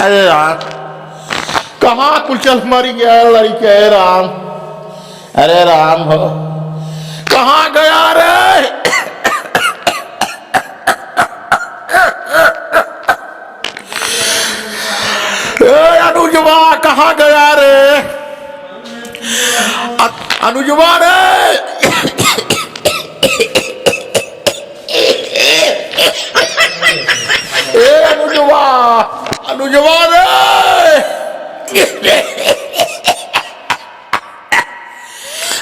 अरे राम, कहाँ कुचल मर गया लड़के राम। अरे राम हो, कहाँ गया रे? अनुजवा कहाँ गया रे? अनुजवा रे, अनुजवा, अनुजवा रे।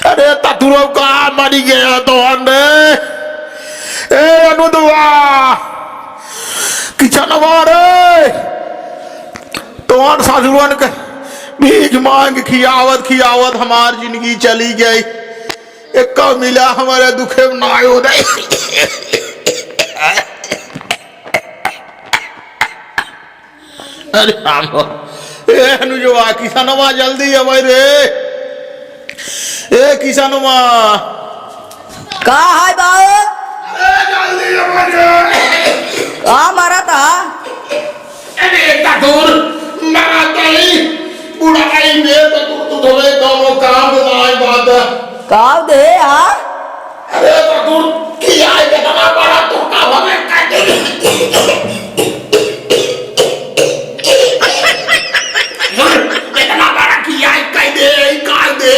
अरे ततुरो कहाँ मरी गया तो अंडे? ए अनुजवा, किचनवा रे, तोहन साधुवन के भीख मांग खियावत खियावत हमार जिंदगी चली गई। एक मिला हमारे दुखे में नायो दे। अरे राम, ए अनुजवा, किसनवा जल्दी अबे रे। ए किसनवा, का है बाबू? अरे जल्दी अबे रे। का मारा था? अरे ततुर मरा गई बुढ़ाई में, तो तुम्हें दोनों काम बनाए बात। काव दे यार। अरे ततुर किया है कितना बड़ा तो काम हमें कर दे। कितना बड़ा किया है कर दे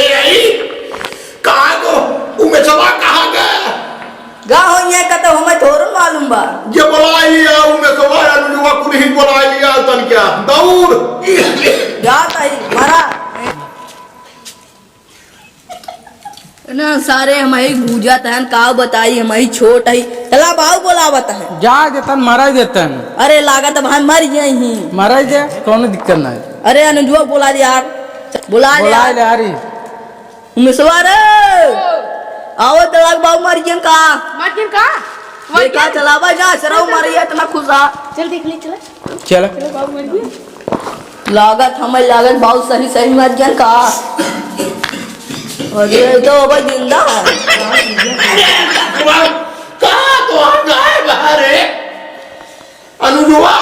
कहाँ को उमे सवा कहाँ गया? गा हो ये का तो हमें थोड़ा मालूम बा। ये बुला लिया उमे सवा अनुजवा कुल ही बुला लिया तन क्या दौड़ जाता ही मारा ना सारे हमारी भूजा तहन का बताई हमारी छोट है। चला बाबू बोलावत है। जा देतन मरा देतन। अरे लागत भाई मर गए ही। मरा दे कौन दिक्कत नहीं। अरे अनुजवा बोला दे यार, बुला ले यार। मिसवा रे आओ तलाक बाबू मर गए का। मार्टिन का ये क्या चलावा जा सराव मर गया इतना खुशा। चल देख ले चल चल बाबू मर गया। लागत हमें लागत बाबू सही सही मर गए का। अरे तो अब जिंदा है। कहाँ तो हम गए बाहर है अनुजवा?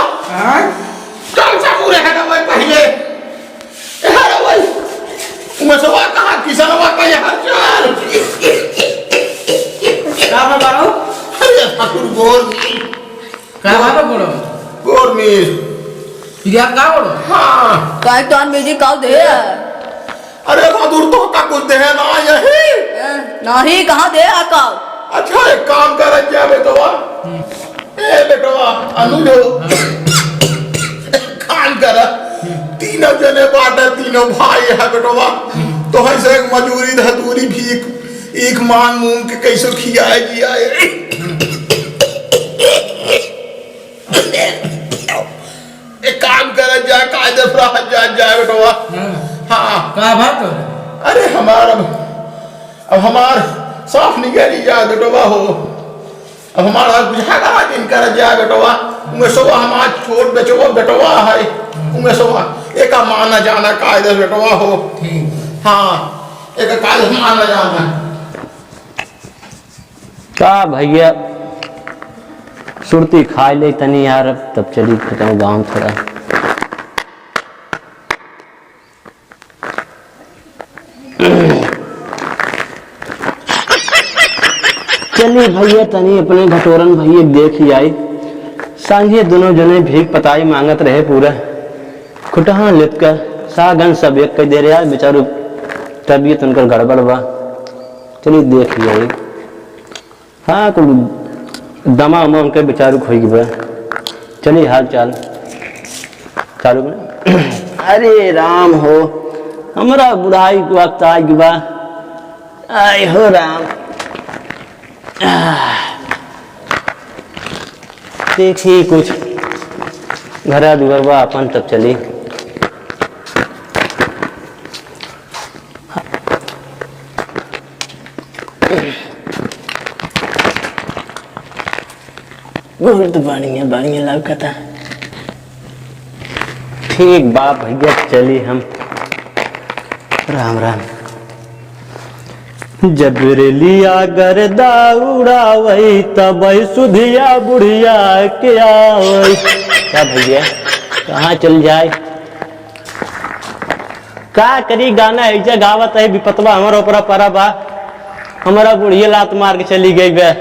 कौन सा पूरे है ना भाई पहले है ना भाई उमे सवा कहाँ किसनवा का यहाँ चल का बाबू? अरे ठाकुर का बाबू बोलो? गोरमीर या का बोलो? हाँ काय तो बेजी काव दे। अरे ठाकुर तो का कुछ दे ना यही नहीं कहाँ दे आकाव। अच्छा एक काम कर जा बेटवा। ए बेटवा अनुजो काम कर तीनों जने बाटे तीनों भाई है बेटवा। तो ऐसे एक मजूरी धतूरी भीख एक मान मूंग के कैसे खियाए जियाए। एक काम कर जा कायदे पर जा बेटवा। हाँ का बात? अरे हमारा अब हमार साफ निकली जा बेटवा हो। अब हमारा बुझागा दिन कर जा बेटवा। उमे सोवा हमार छोट बेचवा बेटवा है उमे सोवा एक माना जाना कायदे बेटवा हो। हाँ एक कायदे माना जाना का भैया सुरती खा ले तनी यार, तब चली खत्म गाँव थोड़ा। चलिए भैया तनी अपने घटोरन भैया देख ही आई। सांझे दोनों जने भीख पताई मांगत रहे पूरा खुटहा लेत कर सागन सब एक कह दे रहे यार बेचारू तबीयत उनकर गड़बड़ बा। चलिए देख ही आई। हाँ कुल दमा उमा उनके बेचारू खोई बा। चलिए हाल चाल चालू में। अरे राम हो, हमारा बुढ़ाई को वक्त आ गया। आय हो राम। देखिए कुछ घरा दुगरबा अपन तब चली। बहुत बढ़िया बढ़िया लगता। ठीक बाप भैया चली हम। राम राम। जब लिया गर्दा उड़ावई तब सुधिया बुढ़िया के आवई। क्या भैया कहाँ चल जाए का करी गाना ऐसा गावत है विपतवा हमारा ऊपर परा बा हमारा बुढ़िया लात मार के चली गई बे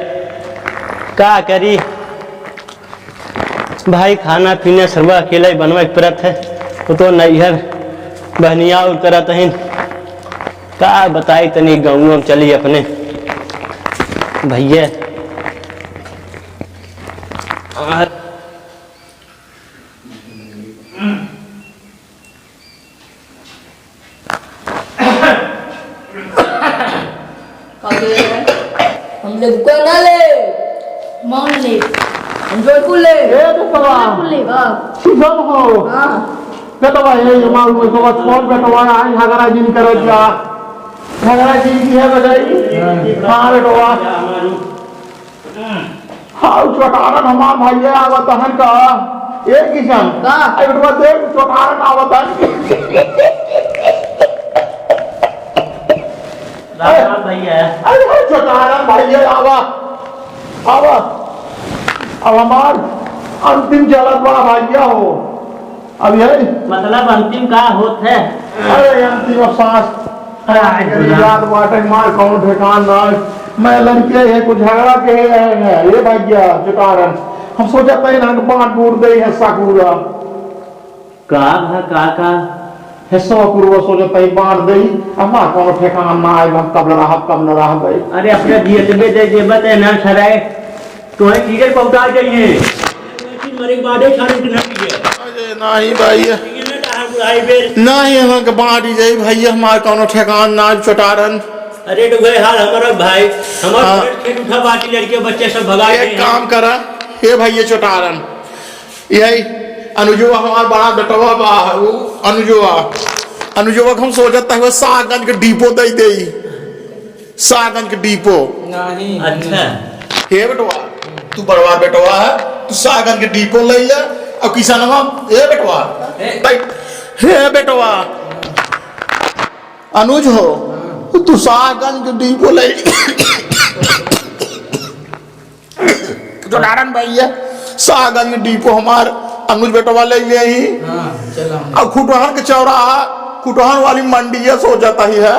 का करी भाई खाना पीना सर्व अकेला ही बनवा परत है वो तो नैहर बहनिया और करत है का बताई तनी गाँव में चली अपने भैया हम ले दुकान ना ले मौन ले हम जोधपुर ले ले सब हो हाँ बेटवा ये मालूम है तो कौन बेटवा है झगड़ा जिन करो जा झगड़ा जिन की है बताई हाँ बेटवा हाँ चोटारन हमार भैया आवत हन का एक किसान का बेटवा देख चोटारन आवत हन भैया अरे चोटारन भैया आवा आवा अब हमार अंतिम चलत बड़ा भैया हो अब यही मतलब अंतिम का होत है अरे अंतिम सांस याद बाटे मार कौन ठिकान ना मैं लड़के है कुछ झगड़ा के है ये भैया चुटारन हम सोचा था ना बांट बूट दे है साकुरा का हिस्सा कुरवा सोचा था बांट दे हमार कौन ठिकान ना आए हम कब न रह गए अरे अपने जीएसबी दे जेबत है ना सराय तो है टिकट पहुंचा जाइए मरे बाडे खाने के ना टिकट अरे नहीं भाई टिकट नहीं हम के बांट जाई भैया हमार कौन ठिकान ना चुटारन अरे तो गए हाल हमारा भाई हमारा हाँ। खेत उठा बाटी लड़के बच्चे सब भगाए एक काम करा हे भैया चुटारन यही अनुजुआ हमार बड़ा बेटवा बा वो अनुजुआ हम सोचता है सागंज के डिपो दे दे सागंज के डिपो नहीं अच्छा हे बेटवा तू बड़वा बेटवा है तू सागंज के डिपो ले ले और किसानवा हे बेटवा हे बेटवा अनुज हो तू सागंज के डिपो ले चुटारन भैया सागंज के डिपो हमार अनुज बेटवा ले ले ही हाँ चलो अब खुटहन के चौराहा खुटहन वाली मंडी है सो जाता ही है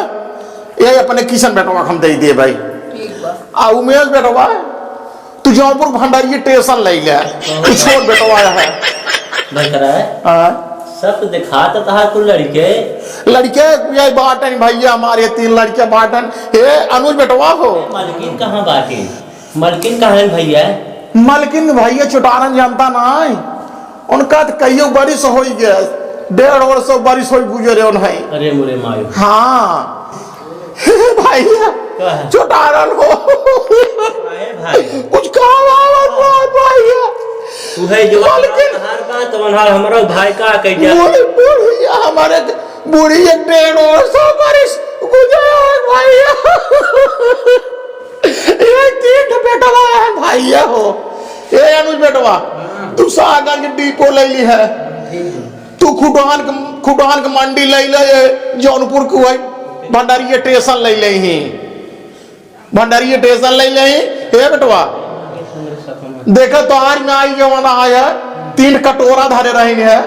ये अपने किशन बेटवा हम दे दिए भाई ठीक बा आ उमेश बेटवा तू जौनपुर भंडारी स्टेशन ले ले तू छोट बेटवा है भाई करा है हाँ? सब तो दिखा तो था कुल लड़के लड़के ये बाटन भैया हमारे 3 लड़के बाटन हे अनुज बेटवा हो मालकिन कहाँ बाकी मालकिन कहाँ है भैया मलकिन भैया चुटारन जानता ना उनका तो कईयों बरिस हो गया 1.5 वर्ष बरिस हो गुजरे उन्हें अरे मुरे मायो हाँ भैया क्या है? चुटारन हो अरे भाई कुछ कहा भैया तू है जो मालकिन हर बात तो हमारा हमारा भाई का कह दिया बुढ़िया हमारे बुढ़ी 1.5 वर्ष बरिस गुजरे भैया ये 3 बेटवा है भैया हो ये अनुज बेटवा तू सागन के डिपो ले ली है तू खुटहान के मंडी ले ले जौनपुर को है भंडारी स्टेशन ले ले ही भंडारी स्टेशन ले ले हे बेटवा देखो तो आज में आई जमाना आया 3 कटोरा धरे रही है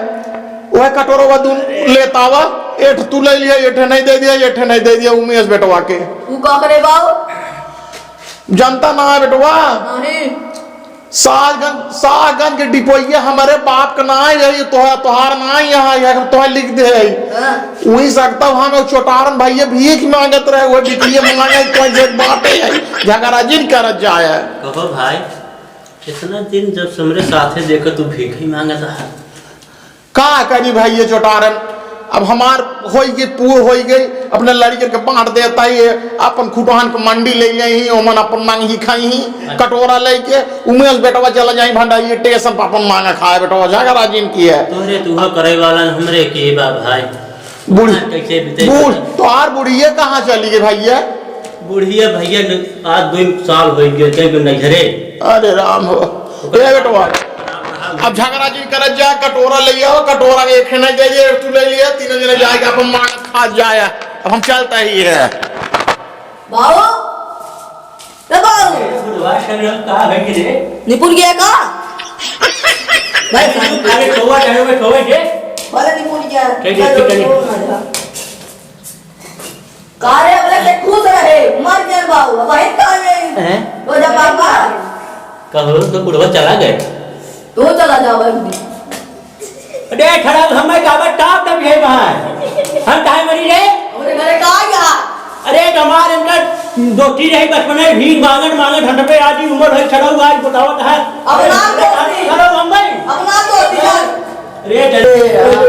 वह कटोरा तू लेता हुआ एठ तू ले लिया एठ नहीं दे दिया एठ नहीं दे दिया उमेश बेटवा के तू का करे बाबू जनता ना है बेटवा नहीं सागन के डिपोइया हमारे बाप का ना है तोहार ना यहाँ है हम तोहार लिख दे वही सकता हम चोटारन भैया भीख मांगत रहे वो बिटिया मांगे कोई जेठ बाटे है झगड़ा जिन करत जाए कहो भाई इतना दिन जब समरे साथे देखो तू भीख ही मांगता है का करी भैया चोटारन अब हमार हो गई पूर हो गई अपने लड़के के बांट देता ही अपन खुटहान के मंडी ले ही ओमन अपन मांग ही खाई ही कटोरा लेके उमेश बेटवा चला जाई भंडारी स्टेशन पर अपन मांगा खाए बेटवा झगड़ा जिन की है तोरे तू करे वाला हमरे के बा भाई बूढ़ी कैसे बीते बूढ़ तोहार बुढ़िया कहाँ चली गई भैया बुढ़िया भैया आज 2 साल हो गए कहीं नहीं घरे अरे राम हो ए बेटवा अब झगड़ा जी कर जा कटोरा ले आओ कटोरा एक नहीं दे दिए तू ले लिया 3 जने जाएगा अपन मार खा जाए अब हम चलता ही है बाबू रे बाबू बुढ़वा संग का है कि रे निपुण गया का भाई अरे ठोवा जाने में ठोवे जे वाला नहीं बोल क्या चलिए। कार्य वाला के खुश रहे मर गए बाबू अब है कहां में हैं तो जब पापा कहो तो बुढ़वा चला गए तो चला जाओ भाई अरे खराब हमें काबा टाप तब है वहां हम काहे मरी रे हमरे घरे का आ गया अरे हमारे इनका दोस्ती रही बचपन में भीख मांगट मांगट हम पे आज उम्र है खड़ा हुआ आज बतावत है अब नाम दोस्ती खड़ा हम भाई अब नाम दोस्ती अरे चले